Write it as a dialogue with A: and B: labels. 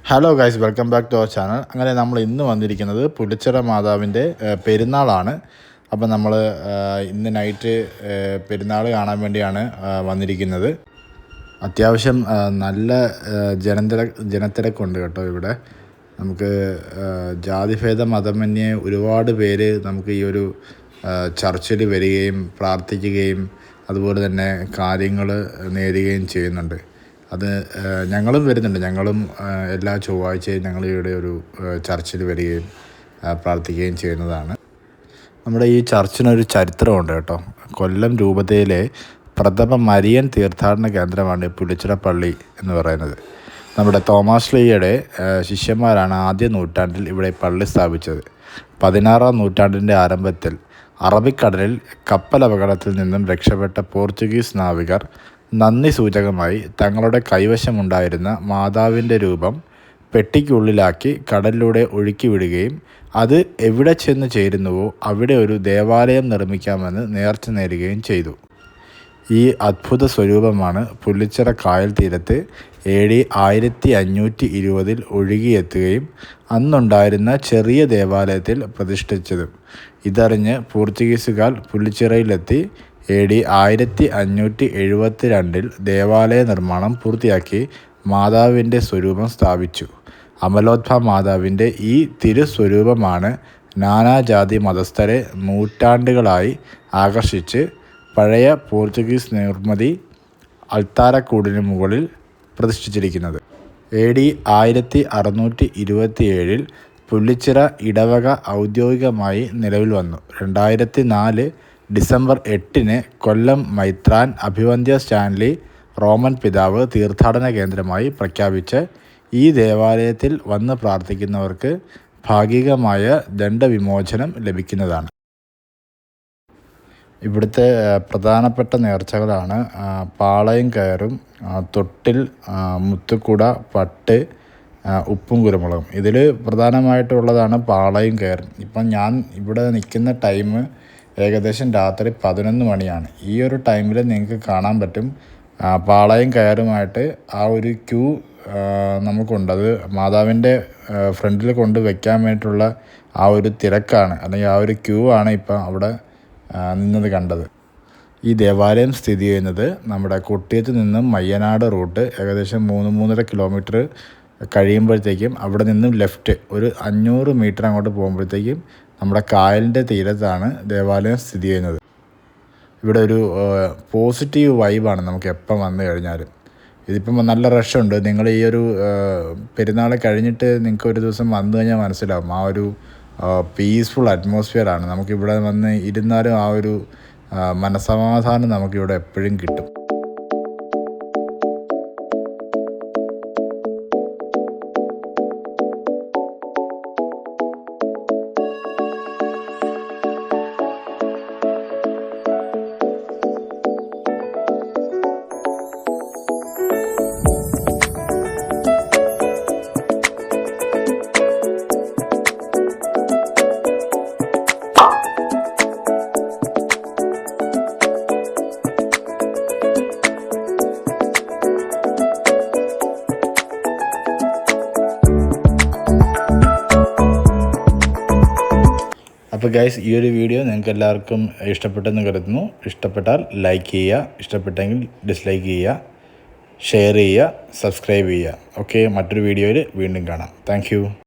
A: Hello guys, welcome back to our channel. അങ്ങനെ നമ്മൾ ഇന്ന് വന്നിരിക്കുന്നത് പുലിച്ചിറ മാതാവിൻ്റെ പെരുന്നാളാണ്. അപ്പം നമ്മൾ ഇന്ന് നൈറ്റ് പെരുന്നാൾ കാണാൻ വേണ്ടിയാണ് വന്നിരിക്കുന്നത്. അത്യാവശ്യം നല്ല ജനത്തിരക്കുണ്ട് കേട്ടോ. ഇവിടെ നമുക്ക് ജാതിഭേദ മതമന്യേ ഒരുപാട് പേര് നമുക്ക് ഈ ഒരു ചർച്ചിൽ വരികയും പ്രാർത്ഥിക്കുകയും അതുപോലെ തന്നെ കാര്യങ്ങൾ നേടുകയും ചെയ്യുന്നുണ്ട്. അത് ഞങ്ങളും വരുന്നുണ്ട്. ഞങ്ങളും എല്ലാ ചൊവ്വാഴ്ചയും ഞങ്ങൾ ഇവിടെ ഒരു ചർച്ചിൽ വരികയും പ്രാർത്ഥിക്കുകയും ചെയ്യുന്നതാണ്. നമ്മുടെ ഈ ചർച്ചിനൊരു ചരിത്രമുണ്ട് കേട്ടോ. കൊല്ലം രൂപതയിലെ പ്രഥമ മരിയൻ തീർത്ഥാടന കേന്ദ്രമാണ് പുലിച്ചിറ പള്ളി എന്ന് പറയുന്നത്. നമ്മുടെ തോമാസ് ലീയുടെ ശിഷ്യന്മാരാണ് ആദ്യ നൂറ്റാണ്ടിൽ ഇവിടെ പള്ളി സ്ഥാപിച്ചത്. 16-ാം നൂറ്റാണ്ടിൻ്റെ ആരംഭത്തിൽ അറബിക്കടലിൽ കപ്പലപകടത്തിൽ നിന്നും രക്ഷപ്പെട്ട പോർച്ചുഗീസ് നാവികർ നന്ദി സൂചകമായി തങ്ങളുടെ കൈവശമുണ്ടായിരുന്ന മാതാവിൻ്റെ രൂപം പെട്ടിക്കുള്ളിലാക്കി കടലിലൂടെ ഒഴുക്കി വിടുകയും അത് എവിടെ ചെന്ന് ചേരുന്നുവോ അവിടെ ഒരു ദേവാലയം നിർമ്മിക്കാമെന്ന് നേർച്ച നേരുകയും ചെയ്തു. ഈ അത്ഭുത സ്വരൂപമാണ് പുലിച്ചിറ കായൽ തീരത്ത് AD 1520 ഒഴുകിയെത്തുകയും അന്നുണ്ടായിരുന്ന ചെറിയ ദേവാലയത്തിൽ പ്രതിഷ്ഠിച്ചതും. ഇതറിഞ്ഞ് പോർച്ചുഗീസുകാർ പുലിച്ചിറയിലെത്തി AD 1572 ദേവാലയ നിർമ്മാണം പൂർത്തിയാക്കി മാതാവിൻ്റെ സ്വരൂപം സ്ഥാപിച്ചു. അമലോത്ഭവ മാതാവിൻ്റെ ഈ തിരുസ്വരൂപമാണ് നാനാജാതി മതസ്ഥരെ നൂറ്റാണ്ടുകളായി ആകർഷിച്ച് പഴയ പോർച്ചുഗീസ് നിർമ്മിതി അൾത്താരക്കൂടിന് മുകളിൽ പ്രതിഷ്ഠിച്ചിരിക്കുന്നത്. AD 1627 പുലിച്ചിറ ഇടവക ഔദ്യോഗികമായി നിലവിൽ വന്നു. 2004 ഡിസംബർ 8 കൊല്ലം മൈത്രാൻ അഭിവന്ദ്യ സ്റ്റാൻലി റോമൻ പിതാവ് തീർത്ഥാടന കേന്ദ്രമായി പ്രഖ്യാപിച്ച് ഈ ദേവാലയത്തിൽ വന്ന് പ്രാർത്ഥിക്കുന്നവർക്ക് ഭാഗികമായ ദണ്ഡവിമോചനം ലഭിക്കുന്നതാണ്. ഇവിടുത്തെ പ്രധാനപ്പെട്ട നേർച്ചകളാണ് പാളയം കയറും, തൊട്ടിൽ, മുത്തുക്കുട, പട്ട്, ഉപ്പും കുരുമുളകും. ഇതിൽ പ്രധാനമായിട്ടുള്ളതാണ് പാളയം കയറും. ഇപ്പം ഞാൻ ഇവിടെ നിൽക്കുന്ന ടൈം ഏകദേശം രാത്രി 11 മണിയാണ്. ഈ ഒരു ടൈമിൽ നിങ്ങൾക്ക് കാണാൻ പറ്റും പാളയം കയറുമായിട്ട് ആ ഒരു ക്യൂ നമുക്കുണ്ട്. അത് മാതാവിൻ്റെ ഫ്രണ്ടിൽ കൊണ്ട് വയ്ക്കാൻ വേണ്ടിയിട്ടുള്ള ആ ഒരു തിരക്കാണ്, അല്ലെങ്കിൽ ആ ഒരു ക്യൂ ആണ് ഇപ്പം അവിടെ നിന്നത് കണ്ടത്. ഈ ദേവാലയം സ്ഥിതി ചെയ്യുന്നത് നമ്മുടെ കൊട്ടിയത്ത് നിന്നും മയ്യനാട് റൂട്ട് ഏകദേശം 3-3.5 കിലോമീറ്റർ കഴിയുമ്പോഴത്തേക്കും അവിടെ നിന്നും ലെഫ്റ്റ് ഒരു 500 മീറ്റർ അങ്ങോട്ട് പോകുമ്പോഴത്തേക്കും നമ്മുടെ കായലിൻ്റെ തീരത്താണ് ദേവാലയം സ്ഥിതി ചെയ്യുന്നത്. ഇവിടെ ഒരു പോസിറ്റീവ് വൈബാണ് നമുക്ക് എപ്പം വന്നു കഴിഞ്ഞാലും. ഇതിപ്പം നല്ല റഷുണ്ട്. നിങ്ങൾ ഈ ഒരു പെരുന്നാൾ കഴിഞ്ഞിട്ട് നിങ്ങൾക്ക് ഒരു ദിവസം വന്നു കഴിഞ്ഞാൽ മനസ്സിലാവും ആ ഒരു പീസ്ഫുൾ അറ്റ്മോസ്ഫിയറാണ്. നമുക്കിവിടെ വന്ന് ഇരുന്നാലും ആ ഒരു മനസ്സമാധാനം നമുക്കിവിടെ എപ്പോഴും കിട്ടും. അപ്പോൾ ഗൈസ്, ഈ ഒരു വീഡിയോ നിങ്ങൾക്ക് എല്ലാവർക്കും ഇഷ്ടപ്പെട്ടെന്ന് കരുതുന്നു. ഇഷ്ടപ്പെട്ടാൽ ലൈക്ക് ചെയ്യുക, ഇഷ്ടപ്പെട്ടെങ്കിൽ ഡിസ്ലൈക്ക് ചെയ്യുക, ഷെയർ ചെയ്യുക, സബ്സ്ക്രൈബ് ചെയ്യുക. ഓക്കെ, മറ്റൊരു വീഡിയോയിൽ വീണ്ടും കാണാം. താങ്ക്